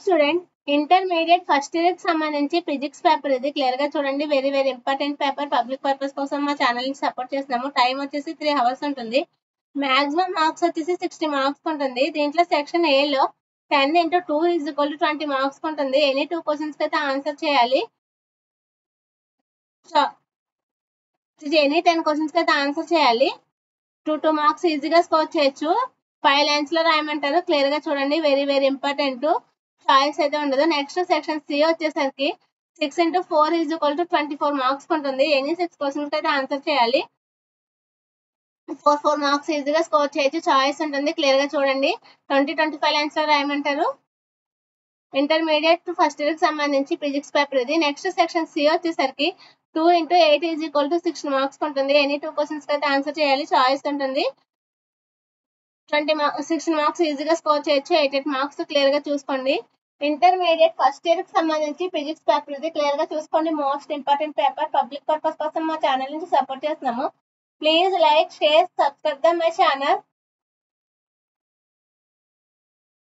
Student intermediate first year కి సంబంధించి physics paper ఇది క్లియర్ గా చూడండి. Very very important paper. Public purpose కోసం మా ఛానల్ ని సపోర్ట్ చేస్తున్నాము. టైం వచ్చేసి 3 hours ఉంటుంది. మాక్సిమం మార్క్స్ వచ్చేసి 60 మార్క్స్ ఉంటుంది. దీంట్లో సెక్షన్ ఏ లో 10 into 2 is equal to 20 marks ఉంటుంది. ఎనీ 2 క్వశ్చన్స్ అయితే ఆన్సర్ చేయాలి. ఎనీ 10 క్వశ్చన్స్ అయితే ఆన్సర్ చేయాలి. 2 మార్క్స్ ఈజీగా స్కోర్ చేయొచ్చు. 5 లైన్స్ లో రాయమంటారు. క్లియర్ గా చూడండి. Very very important. చాయిస్ అయితే ఉండదు. నెక్స్ట్ సెక్షన్ సి వచ్చేసరికి 6 into 4 is equal to 24 marks ఉంటుంది. ఎనీ 6 క్వశ్చన్స్ అయితే ఆన్సర్ చేయాలి. 4 మార్క్స్ ఈజీగా స్కోర్ చేయొచ్చు. చాయిస్ ఉంటుంది. క్లియర్ గా చూడండి. 25 లైన్స్ లో రాయమంటారు. ఇంటర్మీడియట్ ఫస్ట్ ఇయర్ కి సంబంధించి ఫిజిక్స్ పేపర్ ఇది. నెక్స్ట్ సెక్షన్ సి వచ్చేసరికి 2 into 8 is equal to 6 marks ఉంటుంది. ఎనీ 2 క్వశ్చన్స్ అయితే ఆన్సర్ చేయాలి. చాయిస్ ఉంటుంది. 16 మార్క్స్ ఈజీగా స్కోర్ చేయొచ్చు. 88 మార్క్స్ క్లియర్ గా చూసుకోండి. ఇంటర్మీడియట్ ఫస్ట్ ఇయర్ కి సంబంధించి ఫిజిక్స్ పేపర్ ఇది. క్లియర్ గా చూసుకోండి. Most important paper. Public purpose కోసం మా ఛానల్ నుంచి సపోర్ట్ చేస్తున్నాము. Please like, share, subscribe my channel.